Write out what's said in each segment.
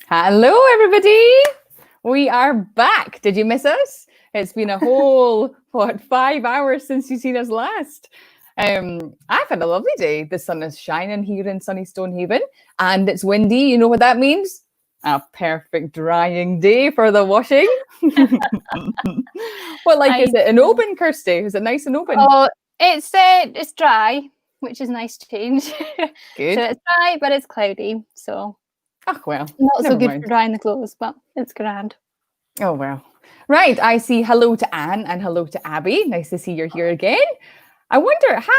Hello, everybody. We are back. Did you miss us? It's been a whole, 5 hours since you've seen us last. I've had a lovely day. The sun is shining here in sunny Stonehaven, and it's windy. You know what that means? A perfect drying day for the washing. Is it an open, Kirsty? Is it nice and open? Oh, it's dry, which is nice change. Good. So it's dry, but it's cloudy. So well, not so good for drying the clothes, but it's grand. Oh, well. Right. I see hello to Anne and hello to Abby. Nice to see you're here again. I wonder, how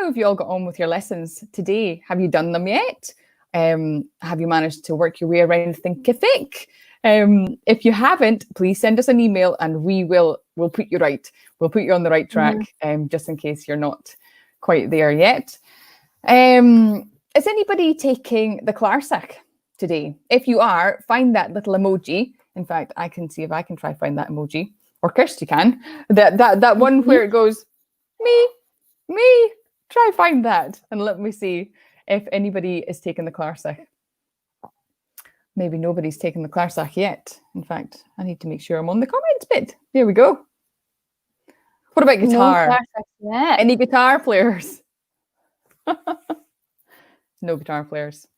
have you all got on with your lessons today? Have you done them yet? Have you managed to work your way around Thinkific? If you haven't, please send us an email and we'll put you right. We'll put you on the right track, just in case you're not quite there yet. Is anybody taking the Clarsach today? If you are, find that little emoji. In fact, I can see if I can try find that emoji, or Kirsty can. That one where it goes, me. Try find that and let me see if anybody is taking the Clarsach. Maybe nobody's taken the Clarsach yet. In fact, I need to make sure I'm on the comments bit. There we go. What about guitar? No Clarsach yet. Any guitar players? No guitar players.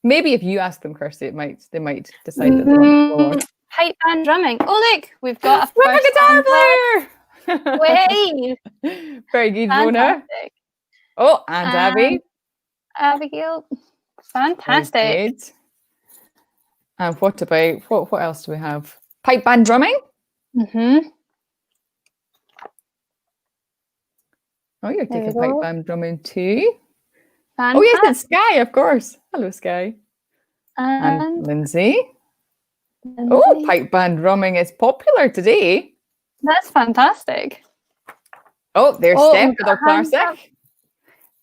Maybe if you ask them, Kirsty, they might decide that they want to go. Pipe band drumming. Oh, look, we've got a guitar player. Way. Very good, Mona. Oh, and Abby. Abigail. Fantastic. And what about what else do we have? Pipe band drumming. Mm-hmm. Oh, you're taking pipe band drumming too. Fantastic. Oh yes, it's Sky, of course. Hello, Sky. And Lindsay. Oh, pipe band drumming is popular today. That's fantastic. Oh, there's Steph with our Clarsach.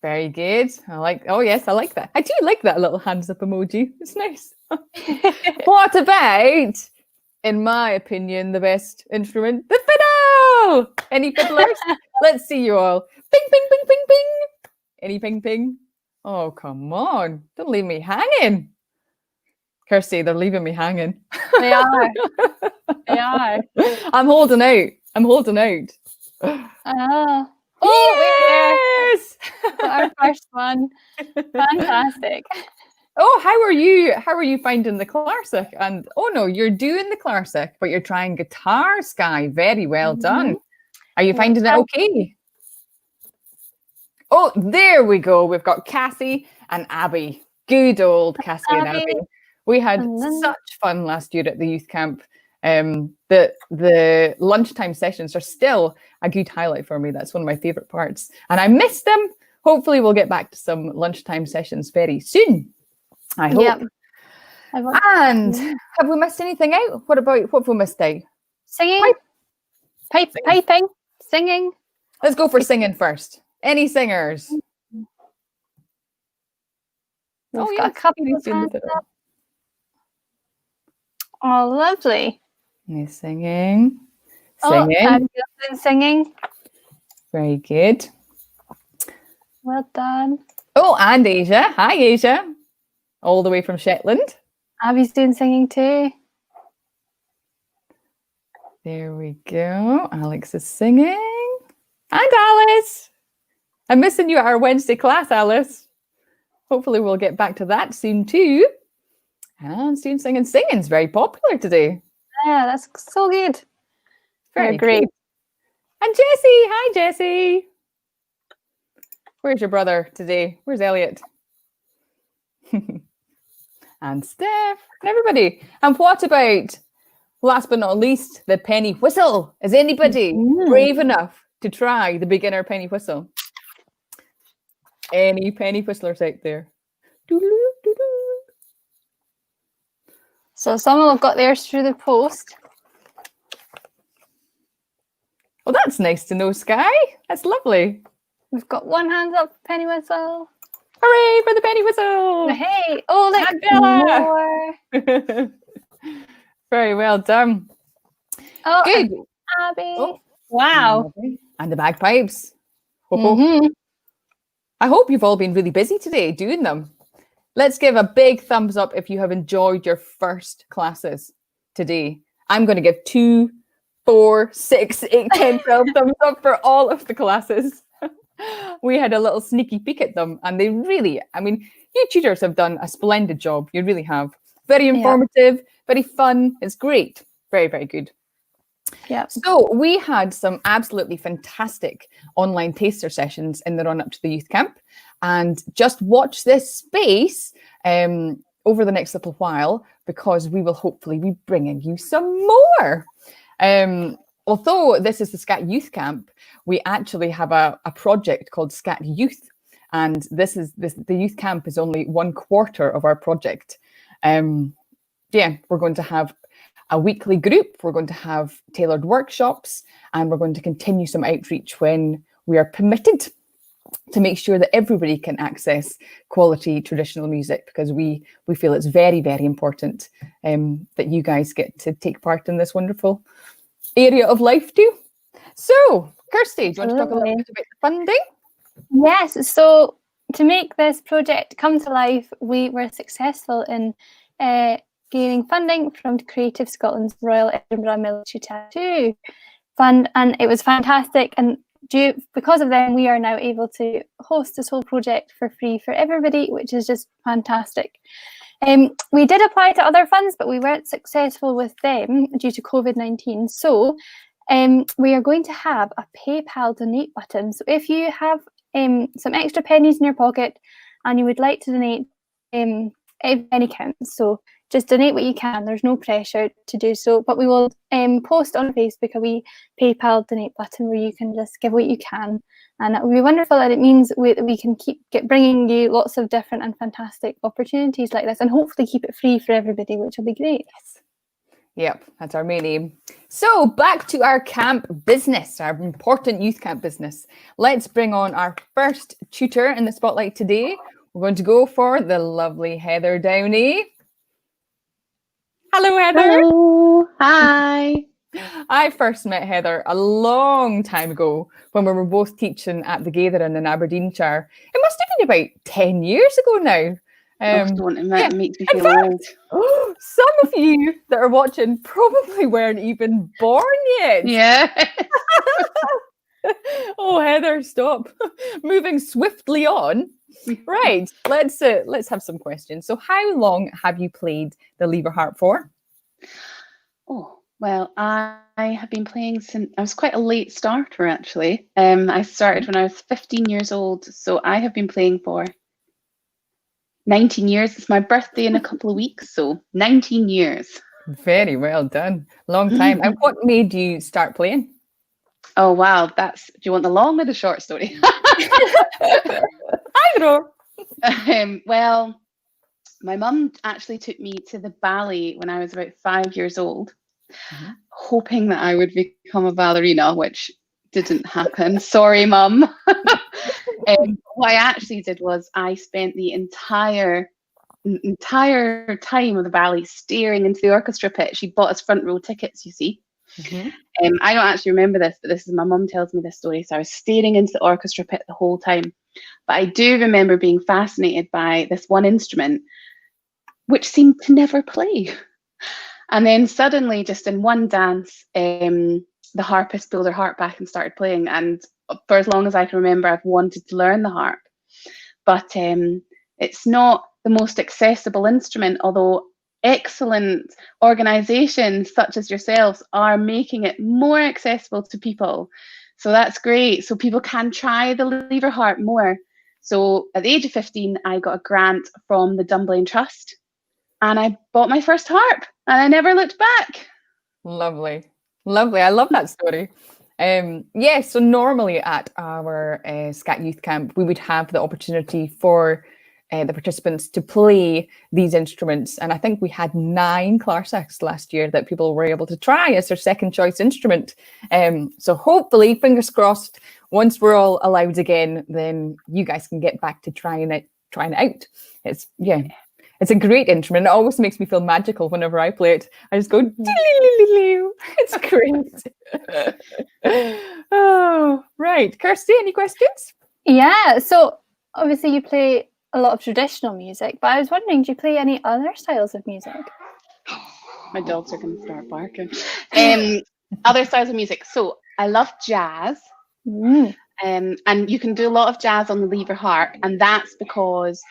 Very good. I like that. I do like that little hands up emoji. It's nice. What about, in my opinion, the best instrument, the fiddle? Any fiddlers? Let's see you all. Ping, ping, ping, ping, ping. Any ping, ping? Oh, come on. Don't leave me hanging. Kirsty, they're leaving me hanging. They are. They are. I'm holding out. Oh, yes! Our first one. Fantastic. Oh, how are you finding the Clarsach? And oh no, you're doing the Clarsach, but you're trying guitar, Sky. Very well done. Are you finding it okay? Oh, there we go. We've got Cassie and Abby. Good old Cassie and Abby. We had such fun last year at the youth camp. The lunchtime sessions are still a good highlight for me. That's one of my favorite parts, and I miss them. Hopefully we'll get back to some lunchtime sessions very soon, I hope. Yep. And have we missed anything out? What have we missed out? Singing. Piping, singing. Let's go for singing first. Any singers? We've got a couple of hands up. Oh, lovely. Nice singing. Oh, I've been singing. Very good. Well done. Oh, and Asia. Hi, Asia. All the way from Shetland. Abby's doing singing too. There we go. Alex is singing. And Alice. I'm missing you at our Wednesday class, Alice. Hopefully we'll get back to that soon too. And students singing. Singing's very popular today. Yeah, that's so good. Very great. Good. And Jessie. Hi, Jessie. Where's your brother today? Where's Elliot? And Steph. And everybody. And what about, last but not least, the penny whistle? Is anybody brave enough to try the beginner penny whistle? Any penny whistlers out there? Doo-doo, doo-doo. So someone have got theirs through the post. Well, that's nice to know, Sky. That's lovely. We've got one hand up, penny whistle. Hooray for the penny whistle! Hey! Oh, look, more. Very well done. Oh, good. Abby. Oh. Wow. And the bagpipes. I hope you've all been really busy today doing them. Let's give a big thumbs up if you have enjoyed your first classes today. I'm going to give 2, 4, 6, 8, 10, 12 thumbs up for all of the classes. We had a little sneaky peek at them, and they really, I mean, you tutors have done a splendid job. You really have. Very informative, very fun. It's great. Very, very good. Yeah. So we had some absolutely fantastic online taster sessions in the run up to the youth camp, and just watch this space over the next little while, because we will hopefully be bringing you some more. Although this is the SC&T Youth Camp, we actually have a project called SC&T Youth, and the youth camp is only 1/4 of our project. We're going to have a weekly group, we're going to have tailored workshops, and we're going to continue some outreach when we are permitted, to make sure that everybody can access quality traditional music, because we feel it's very, very important that you guys get to take part in this wonderful area of life too. So, Kirsty, do you want to talk a little bit about the funding? Yes, so to make this project come to life, we were successful in gaining funding from Creative Scotland's Royal Edinburgh Military Tattoo Fund, and it was fantastic. And because of them, we are now able to host this whole project for free for everybody, which is just fantastic. We did apply to other funds, but we weren't successful with them due to COVID-19. So we are going to have a PayPal donate button. So if you have some extra pennies in your pocket and you would like to donate, every penny counts. So just donate what you can. There's no pressure to do so, but we will post on Facebook a wee PayPal donate button where you can just give what you can, and that would be wonderful. And it means we can keep bringing you lots of different and fantastic opportunities like this, and hopefully keep it free for everybody, which will be great. Yes. Yep, that's our main aim. So back to our camp business, our important youth camp business. Let's bring on our first tutor in the spotlight today. We're going to go for the lovely Heather Downie. Hello, Heather. Hello. Hi. I first met Heather a long time ago when we were both teaching at the Gathering in Aberdeenshire. It must have been about 10 years ago now. Don't admit, it makes me feel old. Some of you that are watching probably weren't even born yet. Yeah. Oh, Heather, stop. Moving swiftly on. Right, let's have some questions. So how long have you played the lever harp for? Oh, well, I have been playing since I was quite a late starter, actually. I started when I was 15 years old, so I have been playing for 19 years. It's my birthday in a couple of weeks, so 19 years. Very well done. Long time. And what made you start playing? Oh, wow. Do you want the long or the short story? I don't know. Well, my mum actually took me to the ballet when I was about 5 years old, hoping that I would become a ballerina, which didn't happen. Sorry, Mum. What I actually did was I spent the entire time of the ballet staring into the orchestra pit. She bought us front row tickets, you see. I don't actually remember this, but this is my mum tells me this story. So I was staring into the orchestra pit the whole time. But I do remember being fascinated by this one instrument, which seemed to never play. And then suddenly, just in one dance, the harpist pulled her harp back and started playing. And for as long as I can remember, I've wanted to learn the harp. But it's not the most accessible instrument, although excellent organisations such as yourselves are making it more accessible to people. So that's great. So people can try the lever harp more. So at the age of 15, I got a grant from the Dunblane Trust and I bought my first harp and I never looked back. Lovely. Lovely. I love that story. So normally at our SC&T Youth Camp, we would have the opportunity for the participants to play these instruments. And I think we had 9 Clarsachs last year that people were able to try as their second choice instrument. So hopefully, fingers crossed, once we're all allowed again, then you guys can get back to trying it out. It's a great instrument. It always makes me feel magical whenever I play it. I just go, it's great. Oh, right. Kirsty, any questions? Yeah, so obviously you play a lot of traditional music, but I was wondering, do you play any other styles of music? My dogs are going to start barking. Other styles of music. So I love jazz. Mm. And you can do a lot of jazz on the lever harp, and that's because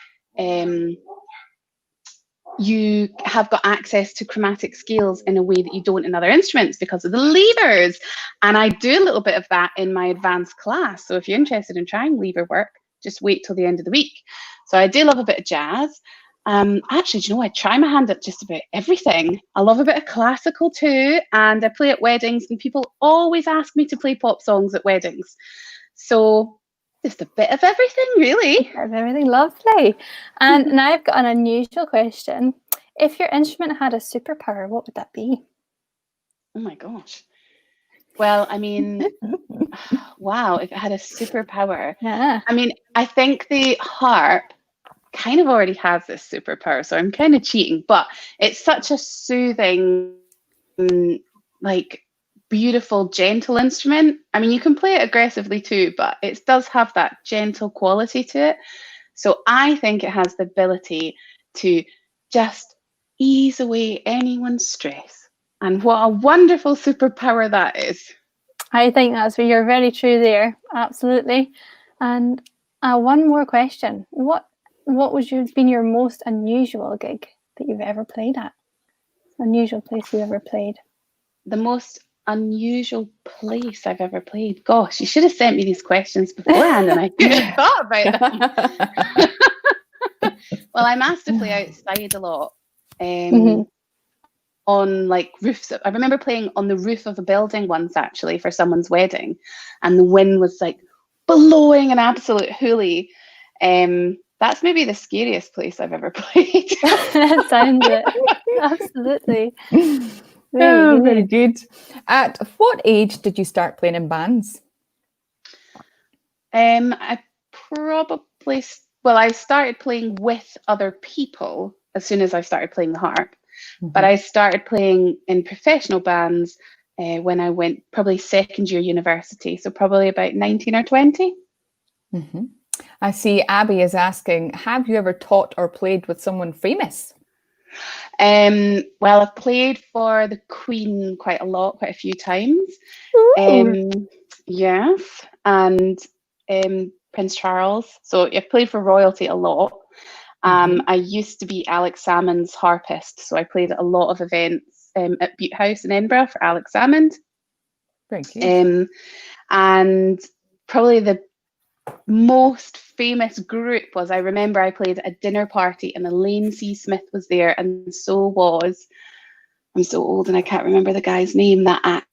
you have got access to chromatic scales in a way that you don't in other instruments because of the levers. And I do a little bit of that in my advanced class. So if you're interested in trying lever work, just wait till the end of the week. So I do love a bit of jazz. Actually, do you know, I try my hand at just about everything. I love a bit of classical too, and I play at weddings, and people always ask me to play pop songs at weddings. So just a bit of everything, really. Everything lovely. And now I've got an unusual question. If your instrument had a superpower, what would that be? Oh my gosh. Well, I mean, wow, if it had a superpower. Yeah. I mean, I think the harp kind of already has this superpower, so I'm kind of cheating, but it's such a soothing, like, beautiful, gentle instrument. I mean, you can play it aggressively too, but it does have that gentle quality to it. So I think it has the ability to just ease away anyone's stress. And what a wonderful superpower that is. I think that's where you're very true there. Absolutely. And one more question. What been your most unusual gig that you've ever played at? Unusual place you've ever played? The most unusual place I've ever played. Gosh, you should have sent me these questions beforehand and I could have thought about them. Well, I'm asked to play outside a lot. On like roofs. I remember playing on the roof of a building once, actually, for someone's wedding, and the wind was like blowing an absolute hoolie. That's maybe the scariest place I've ever played. That sounds it. Absolutely. Very good. At what age did you start playing in bands? I started playing with other people as soon as I started playing the harp. Mm-hmm. But I started playing in professional bands when I went probably second year university, so probably about 19 or 20. Mm-hmm. I see Abby is asking, have you ever taught or played with someone famous? Well, I've played for the Queen quite a few times. Yes, and Prince Charles. So I've played for royalty a lot. I used to be Alex Salmond's harpist, so I played at a lot of events at Butte House in Edinburgh for Alex Salmond. Very good. And probably the most famous group was, I remember I played at a dinner party and Elaine C. Smith was there, and so was, I'm so old and I can't remember the guy's name, that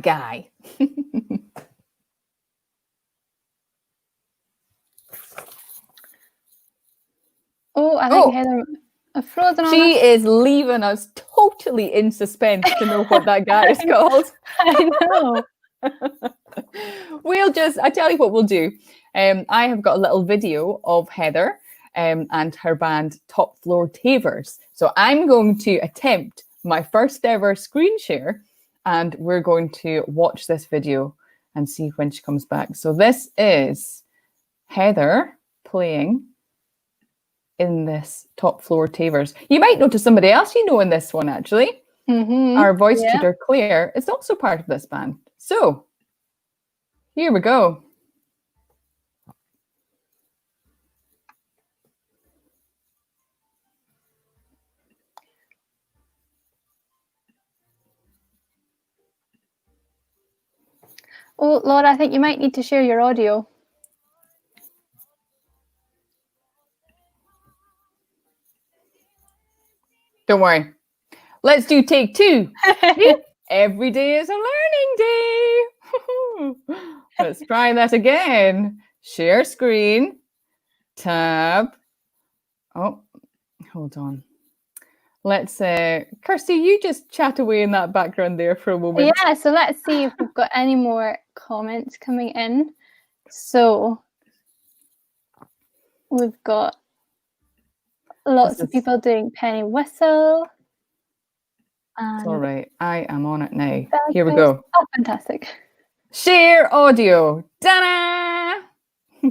guy. Oh, I think Heather frozen on She us. is leaving us totally in suspense to know what that guy is called. I know. I tell you what we'll do. I have got a little video of Heather and her band Top Floor Tavers. So I'm going to attempt my first ever screen share, and we're going to watch this video and see when she comes back. So this is Heather playing in this Top Floor Tavers. You might notice somebody else you know in this one, actually. Our voice tutor, Claire, is also part of this band. So, here we go. Oh, Laura, I think you might need to share your audio. Don't worry. Let's do take two. Every day is a learning day. Let's try that again. Share screen. Tab. Oh, hold on. Let's, Kirsty, you just chat away in that background there for a moment. Yeah, so let's see if we've got any more comments coming in. So we've got lots of people doing penny whistle. It's all right. I am on it now. Here we go. Oh, fantastic. Share audio. Ta-da!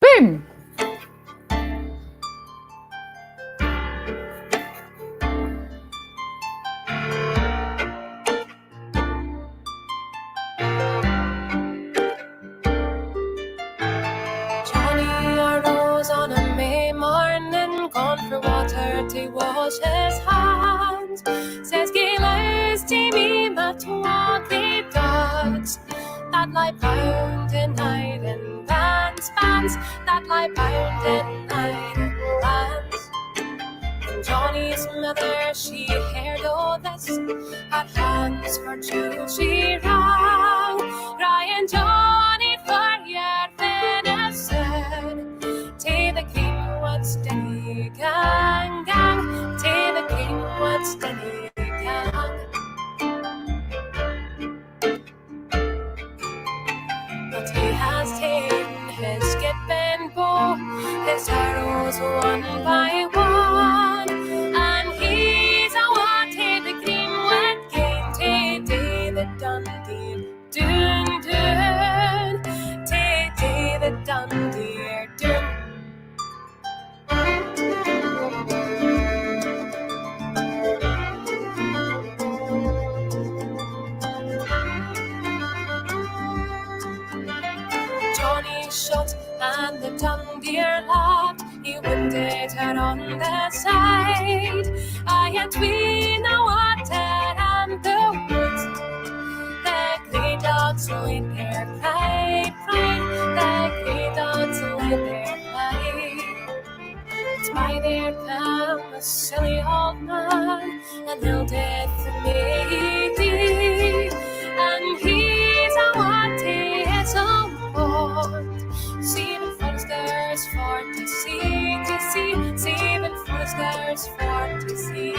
Boom. Johnny arose on a May morning, gone for water to wash his hands. Says Gailers to me, but what he does, that lie bound in iron bands, that lie bound in iron bands. And Johnny's mother, she heard all this, at hands for Jew she rang, crying, Johnny, for your venison, to the Greenwood's Denny gang, to the Greenwood's Denny gang. But he has taken his skipping bow, his arrows one by one, and he's a one to the Greenwood game, to the Dundee doon doon, to the Dundee doon. Johnny shot and the Dundee laughed. He wounded her on the side. I had between the water and the woods. The grey dogs laid their pride. The grey dogs laid their pride. It's by there come a silly old man, and he'll death me. And he's a what he is a want. Seven Foresters for to see, seven Foresters for to see.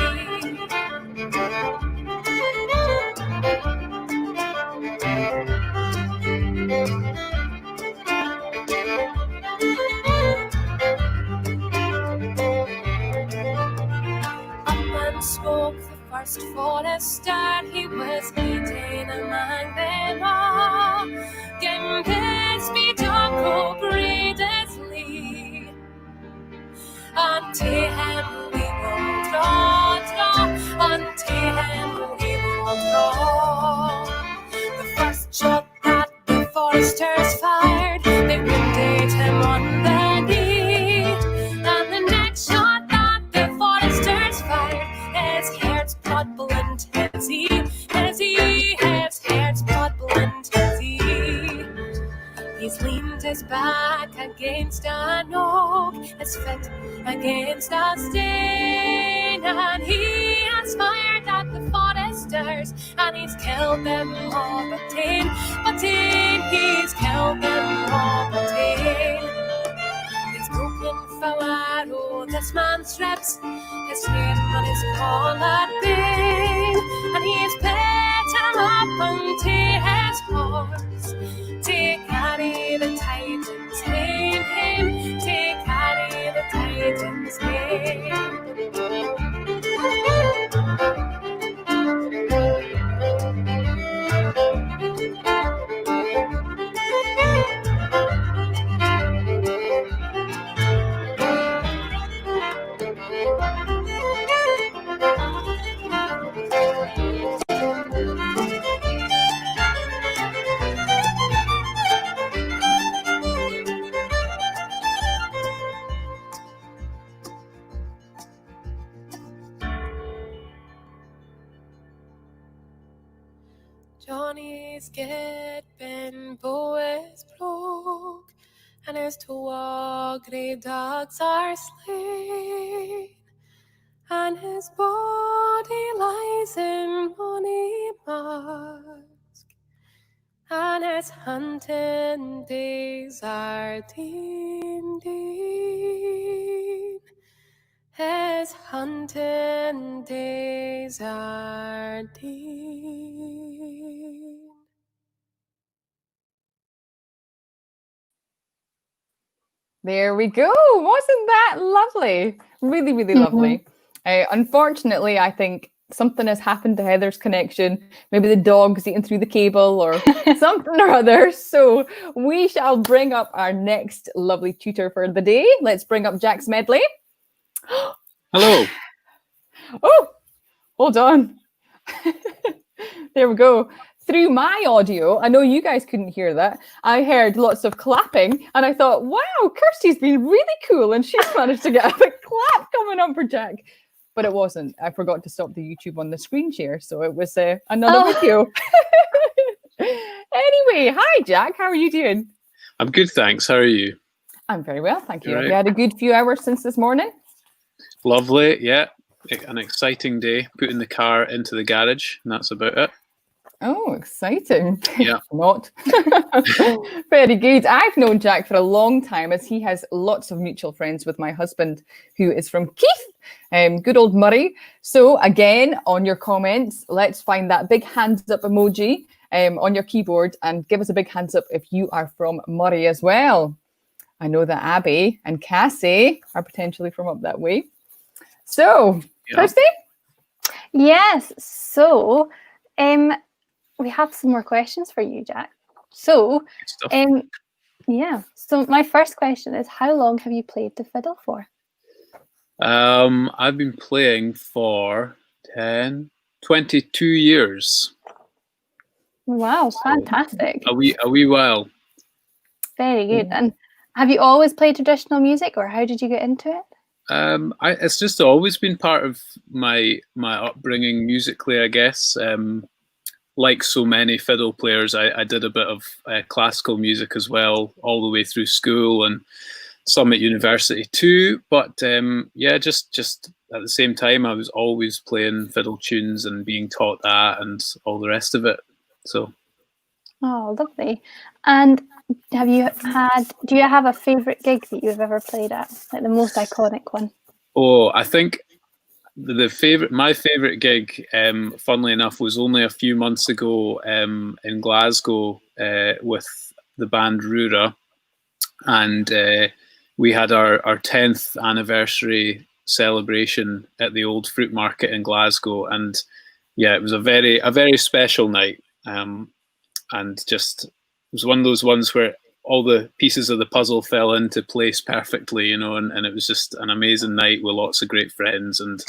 Spoke the first Forester, he was meeting among them all. Can this be done so greatly? Unto him we will draw, unto him we will draw. The first shot that the Foresters fired, they wounded him on the knee, and the next shot that the Foresters fired, his hair's blood blent as he, his hair's blood blent as he. He's leaned his back against an oak, his foot against a stone, and he has fired at the Foresters, and he's killed them all but ten, he's killed them all but ten. He's broken Fawaro, this man's ribs, his head and his collar bane, and he's put him up onto his horse to carry the Titan's name, to carry the Titan's name. Johnny's getting bow is broke, and his two grey dogs are slain, and his body lies in Money Mask, and his hunting days are deen. His hunting days are deen. There we go. Wasn't that lovely? Really, really lovely. Unfortunately, I think something has happened to Heather's connection. Maybe the dog's eaten through the cable or something or other. So we shall bring up our next lovely tutor for the day. Let's bring up Jack Smedley. Hello. Oh, hold on. There we go. Through my audio, I know you guys couldn't hear that. I heard lots of clapping and I thought, wow, Kirsty's been really cool and she's managed to get a big clap coming up for Jack. But it wasn't. I forgot to stop the YouTube on the screen share. So it was another video. Anyway, hi, Jack. How are you doing? I'm good, thanks. How are you? I'm very well, thank you. Right. Have you had a good few hours since this morning? Lovely, yeah. An exciting day. Putting the car into the garage, and that's about it. Oh, exciting. Yeah. Not. Very good. I've known Jack for a long time as he has lots of mutual friends with my husband, who is from Keith, good old Murray. So again, on your comments, let's find that big hands up emoji on your keyboard and give us a big hands up if you are from Murray as well. I know that Abby and Cassie are potentially from up that way. So, Yeah. Kirsty? Yes. So, we have some more questions for you, Jack. So, Good stuff. yeah. So my first question is, how long have you played the fiddle for? I've been playing for 22 years. Wow, fantastic. A wee while. Very good. And have you always played traditional music, or how did you get into it? It's just always been part of my upbringing musically, I guess. Like so many fiddle players, I did a bit of classical music as well, all the way through school and some at university too. But yeah, just at the same time, I was always playing fiddle tunes and being taught that and all the rest of it. So. Oh, lovely. And do you have a favourite gig that you've ever played at, like the most iconic one? Oh, I think my favourite gig, funnily enough, was only a few months ago in Glasgow with the band Rura, and we had our 10th anniversary celebration at the Old Fruit Market in Glasgow, and yeah, it was a very special night, and just it was one of those ones where all the pieces of the puzzle fell into place perfectly, you know, and it was just an amazing night with lots of great friends and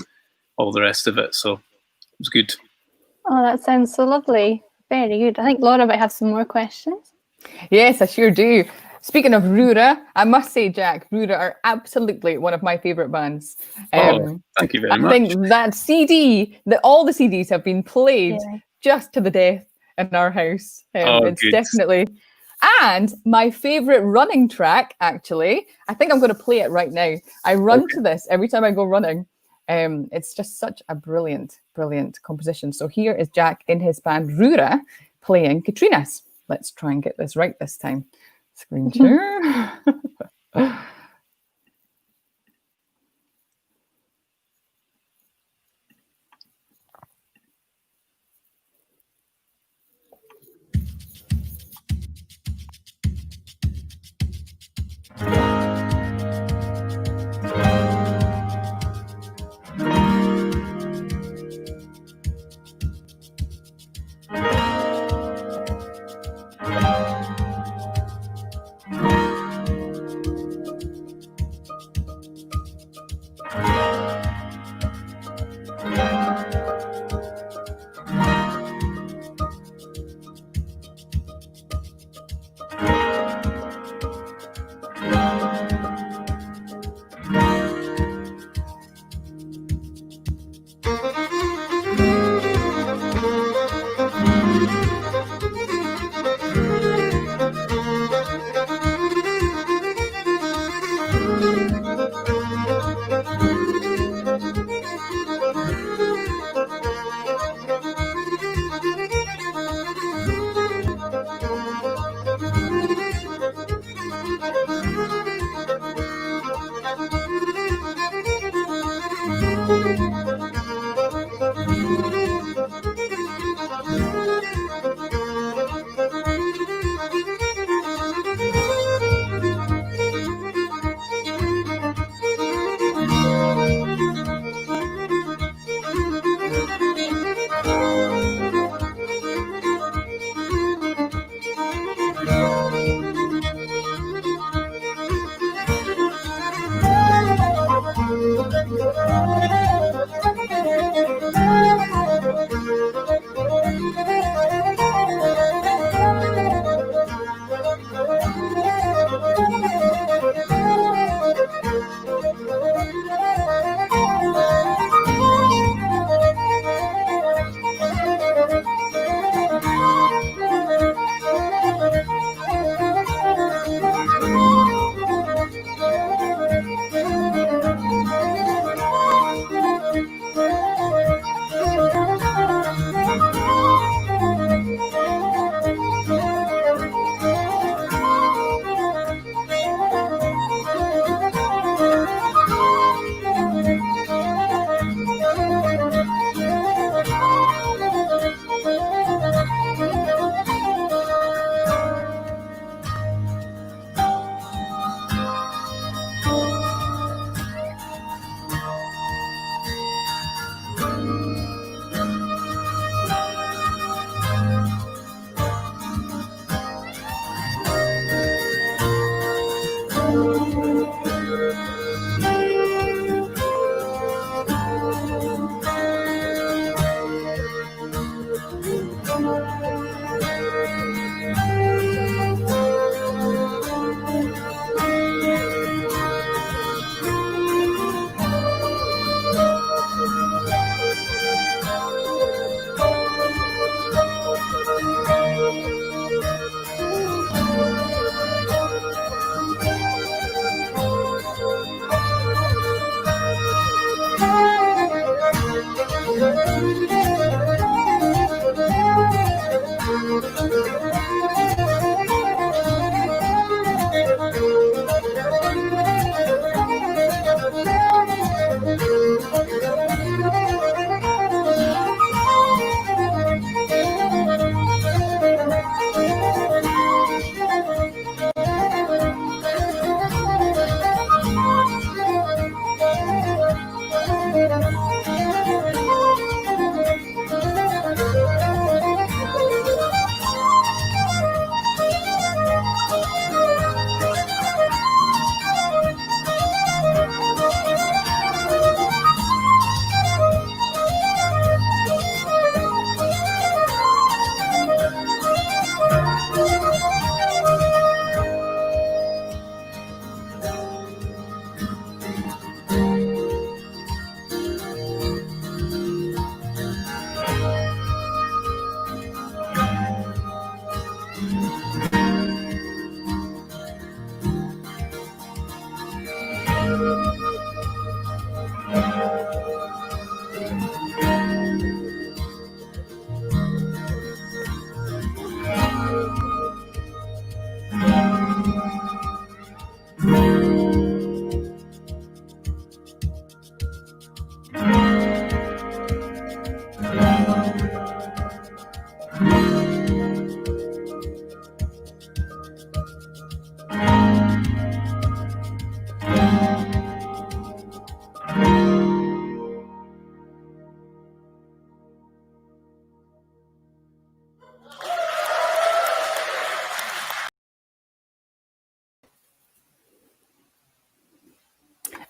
all the rest of it. So it was good. Oh, that sounds so lovely. Very good. I think Laura might have some more questions. Yes, I sure do. Speaking of Rura, I must say, Jack, Rura are absolutely one of my favourite bands. Thank you very much. I think that CD, all the CDs have been played just to the death in our house. It's good. definitely. And my favourite running track, actually, I think I'm going to play it right now. I run to this every time I go running. It's just such a brilliant, brilliant composition. So here is Jack in his band Rura playing Katrinas. Let's try and get this right this time. Screen share.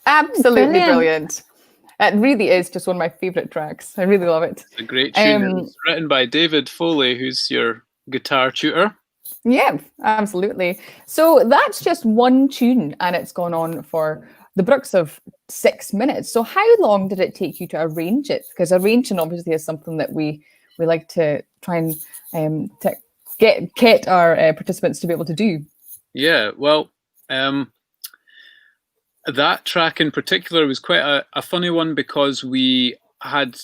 Absolutely brilliant. It really is just one of my favourite tracks. I really love it. It's a great tune. It was written by David Foley, who's your guitar tutor. Yeah, absolutely. So that's just one tune, and it's gone on for the brooks of 6 minutes. So how long did it take you to arrange it? Because arranging obviously is something that we like to try and to get our participants to be able to do. Yeah, well, that track in particular was quite a funny one, because we had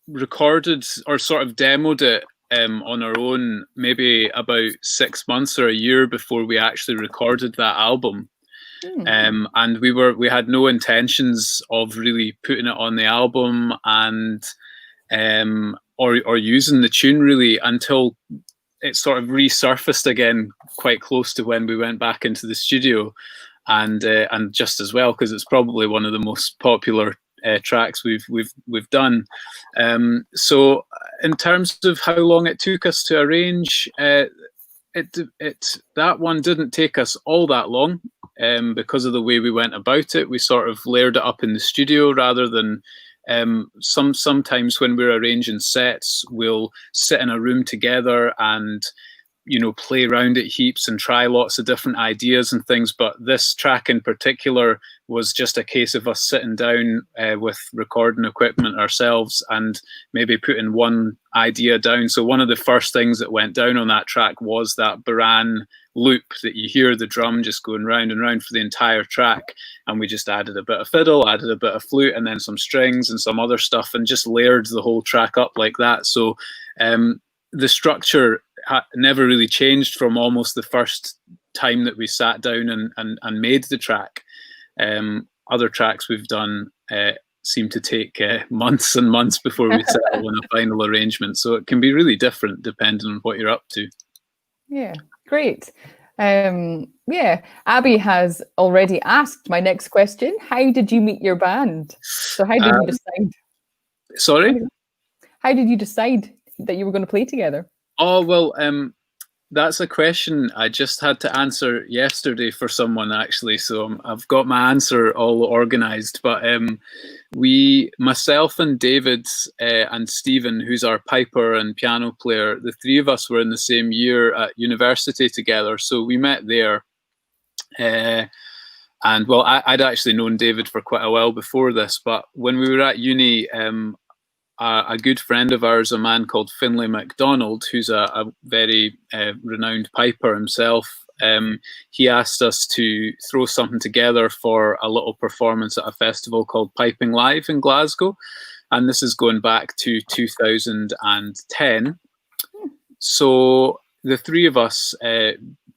recorded or sort of demoed it on our own maybe about 6 months or a year before we actually recorded that album. And we had no intentions of really putting it on the album and or using the tune really until it sort of resurfaced again quite close to when we went back into the studio, and just as well because it's probably one of the most popular tracks we've done. So in terms of how long it took us to arrange, that one didn't take us all that long, because of the way we went about it. We sort of layered it up in the studio rather than sometimes when we're arranging sets, we'll sit in a room together and play around at heaps and try lots of different ideas and things. But this track in particular was just a case of us sitting down with recording equipment ourselves and maybe putting one idea down. So one of the first things that went down on that track was that Baran loop that you hear the drum just going round and round for the entire track. And we just added a bit of fiddle, added a bit of flute, and then some strings and some other stuff, and just layered the whole track up like that. So the structure never really changed from almost the first time that we sat down and made the track. Other tracks we've done seem to take months and months before we settle on a final arrangement. So it can be really different depending on what you're up to. Yeah, great. Yeah, Abby has already asked my next question. How did you meet your band? So how did you decide? Sorry? How did you decide that you were going to play together? Oh, well, that's a question I just had to answer yesterday for someone, actually. So I've got my answer all organised. But myself and David and Stephen, who's our piper and piano player, the three of us were in the same year at university together. So we met there. And well, I'd actually known David for quite a while before this. But when we were at uni, a good friend of ours, a man called Finlay MacDonald, who's a very renowned piper himself, he asked us to throw something together for a little performance at a festival called Piping Live in Glasgow. And this is going back to 2010. So the three of us,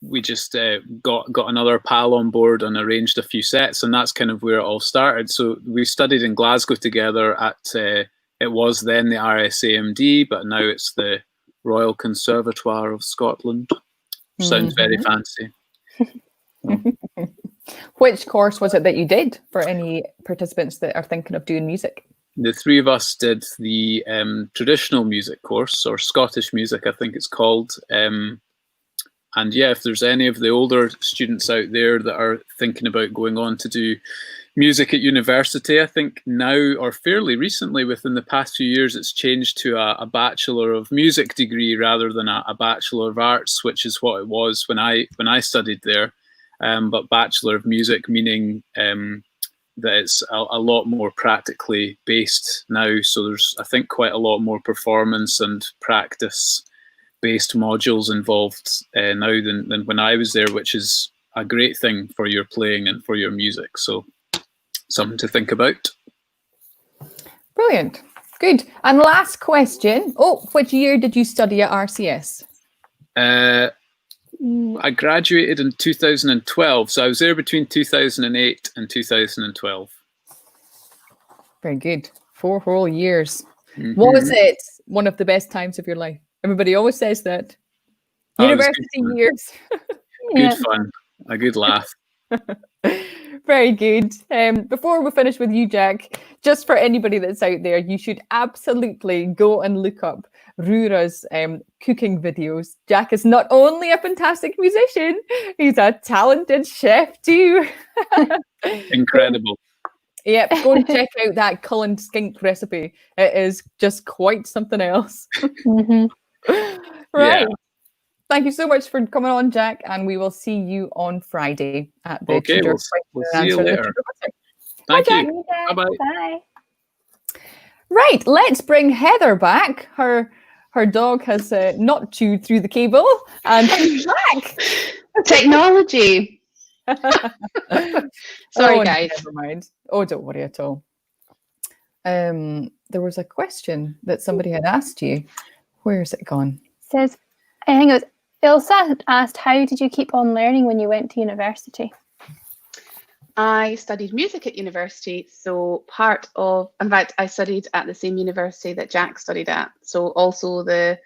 we just got another pal on board and arranged a few sets, and that's kind of where it all started. So we studied in Glasgow together at... it was then the RSAMD, but now it's the Royal Conservatoire of Scotland. Sounds very fancy. Which course was it that you did, for any participants that are thinking of doing music? The three of us did the traditional music course, or Scottish music, I think it's called. And yeah, if there's any of the older students out there that are thinking about going on to do music at university, I think now, or fairly recently within the past few years, it's changed to a Bachelor of Music degree rather than a Bachelor of Arts, which is what it was when I studied there. But Bachelor of Music meaning that it's a lot more practically based now. So there's, I think, quite a lot more performance and practice based modules involved now than when I was there, which is a great thing for your playing and for your music. So something to think about. Brilliant. Good. And last question. Oh, which year did you study at RCS? I graduated in 2012, so I was there between 2008 and 2012. Very good. 4 whole years. Was it one of the best times of your life? Everybody always says that. University years. Good fun. A good laugh. Very good. Before we finish with you, Jack, just for anybody that's out there, you should absolutely go and look up Rura's cooking videos. Jack is not only a fantastic musician, he's a talented chef too. Incredible. Yep, go and check out that Cullen skink recipe. It is just quite something else. Right. Yeah. Thank you so much for coming on, Jack, and we will see you on Friday at the tutor. We'll see you later. Thank you. Bye-bye. Bye. Right, let's bring Heather back. Her dog has not chewed through the cable, and she's back. Technology. Sorry, guys. Never mind. Oh, don't worry at all. There was a question that somebody had asked you. Where's it gone? It says, I think it was Ilsa asked, how did you keep on learning when you went to university? I studied music at university, so in fact, I studied at the same university that Jack studied at, so also the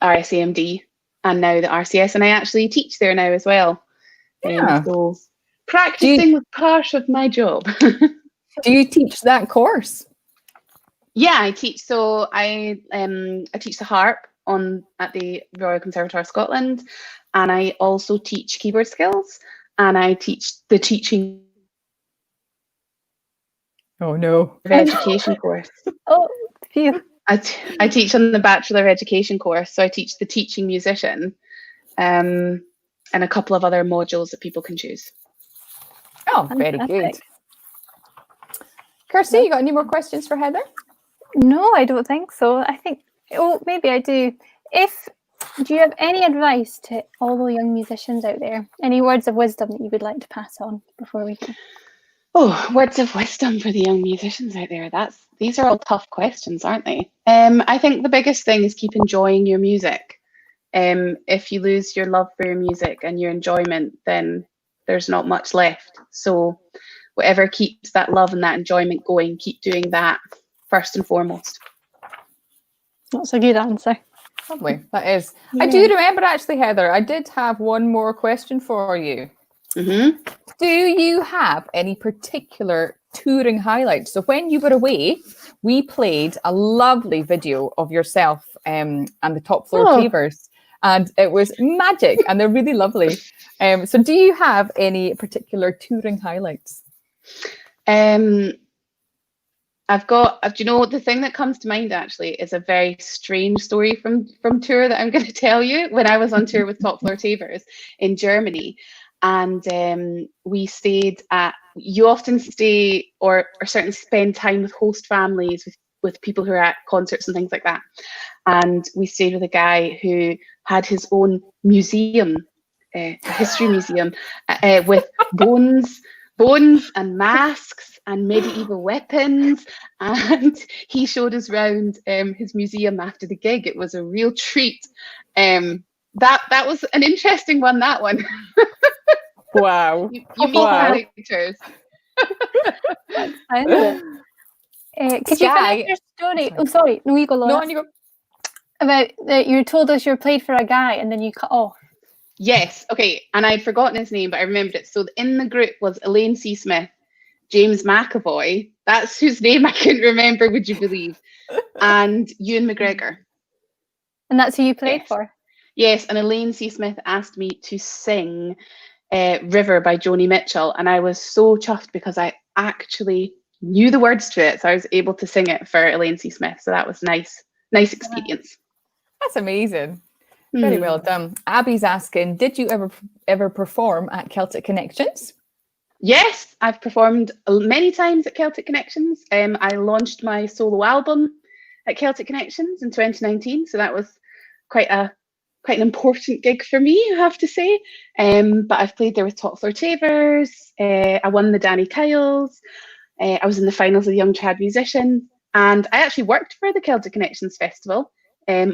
RSAMD and now the RCS, and I actually teach there now as well. Yeah. So practicing was part of my job. Do you teach that course? Yeah, I teach. So I teach the harp at the Royal Conservatoire of Scotland, and I also teach keyboard skills, and I teach the teaching. Oh no! Education course. Oh, phew. I teach on the Bachelor of Education course, so I teach the teaching musician, and a couple of other modules that people can choose. Oh, very good. Kirsty, you got any more questions for Heather? No, I don't think so. I think, maybe I do. Do you have any advice to all the young musicians out there? Any words of wisdom that you would like to pass on before we go? Oh, words of wisdom for the young musicians out there. These are all tough questions, aren't they? I think the biggest thing is keep enjoying your music. If you lose your love for your music and your enjoyment, then there's not much left. So whatever keeps that love and that enjoyment going, keep doing that first and foremost. That's a good answer. Lovely, that is. Yeah. I do remember actually, Heather, I did have one more question for you. Do you have any particular touring highlights? So when you were away, we played a lovely video of yourself and the top floor Oh. tavers, and it was magic, and they're really lovely. So do you have any particular touring highlights? I've got, do you know, the thing that comes to mind actually is a very strange story from tour that I'm going to tell you. When I was on tour with Top Floor Tavers in Germany, and we stayed at, you often stay or certainly spend time with host families, with people who are at concerts and things like that. And we stayed with a guy who had his own museum, a history museum, with bones and masks and medieval weapons, and he showed us around his museum after the gig. It was a real treat. That was an interesting one, that one. Wow. you meet characters. Could you finish your story? Oh, sorry. No, you go, Laura. No, on you go. About that you told us you played for a guy and then you cut off. Yes, okay, and I'd forgotten his name, but I remembered it. So in the group was Elaine C. Smith, James McAvoy, that's whose name I couldn't remember, would you believe, and Ewan McGregor. And that's who you played for? Yes, and Elaine C. Smith asked me to sing River by Joni Mitchell, and I was so chuffed because I actually knew the words to it, so I was able to sing it for Elaine C. Smith, so that was nice experience. That's amazing. Very well done. Abby's asking, did you ever perform at Celtic Connections? Yes, I've performed many times at Celtic Connections. I launched my solo album at Celtic Connections in 2019, so that was quite an important gig for me, I have to say. But I've played there with Top Floor Tavers. I won the Danny Kyles. I was in the finals of the Young Trad Musician, and I actually worked for the Celtic Connections Festival,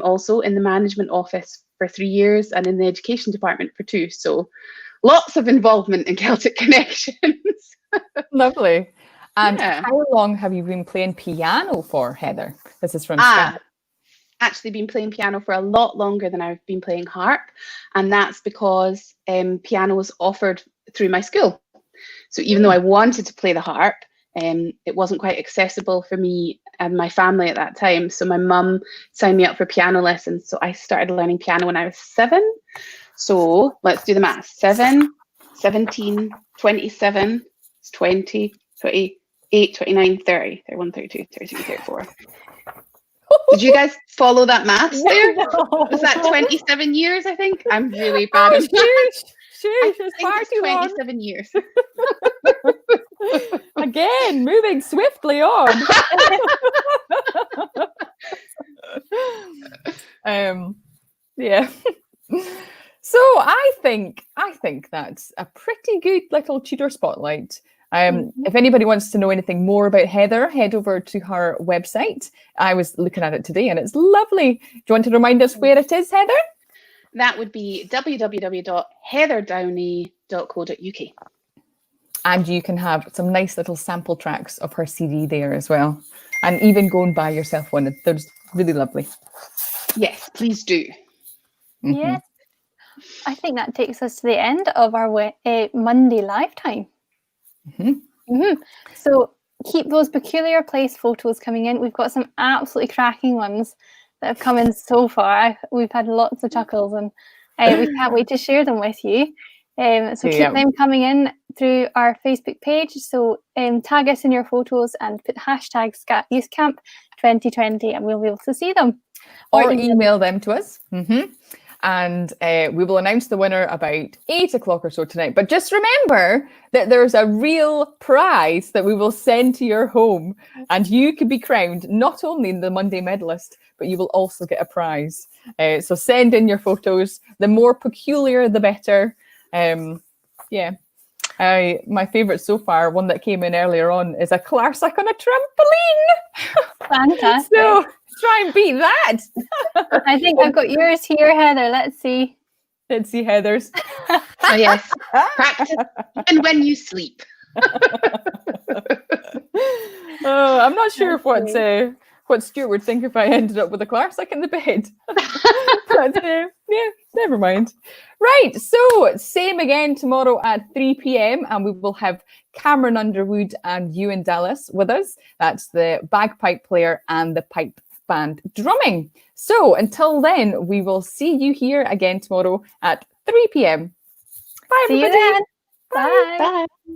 also in the management office for 3 years and in the education department for 2. So lots of involvement in Celtic Connections. Lovely. And how long have you been playing piano for, Heather? This is from Scott. Actually been playing piano for a lot longer than I've been playing harp, and that's because piano was offered through my school. So even though I wanted to play the harp, it wasn't quite accessible for me and my family at that time. So my mum signed me up for piano lessons. So I started learning piano when I was 7. So let's do the math. 7, 17, 27, 20, 28, 29, 30, 31, 32, 33, 34. Did you guys follow that math there? Was that 27 years, I think? I'm really bad at math. It's far too 27 years. Again, moving swiftly on. Yeah. So I think that's a pretty good little tutor spotlight. If anybody wants to know anything more about Heather, head over to her website. I was looking at it today and it's lovely. Do you want to remind us where it is, Heather? That would be www.heatherdownie.co.uk. And you can have some nice little sample tracks of her CD there as well. And even go and buy yourself one. They're really lovely. Yes, please do. Mm-hmm. Yes. I think that takes us to the end of our Monday live time. So keep those peculiar place photos coming in. We've got some absolutely cracking ones that have come in so far. We've had lots of chuckles, and we can't wait to share them with you. So keep them coming in through our Facebook page. So tag us in your photos and put hashtag Scat Youth Camp 2020 and we'll be able to see them. Or email them to us. And we will announce the winner about 8 o'clock or so tonight. But just remember that there's a real prize that we will send to your home, and you could be crowned not only the Monday medalist, but you will also get a prize. So send in your photos. The more peculiar, the better. My favourite so far, one that came in earlier on, is a Clarsach on a trampoline. Fantastic. So try and beat that. I think I've got yours here, Heather. Let's see. Let's see Heather's. Oh, yes. Practice even when you sleep. I'm not sure what Stuart would think if I ended up with a Clarsach in the bed. But Yeah, never mind. Right, so same again tomorrow at 3 p.m. and we will have Cameron Underwood and Ewan Dallas with us. That's the bagpipe player and the pipe band drumming. So until then, we will see you here again tomorrow at 3 p.m. Bye, See you everybody. then. Bye. Bye.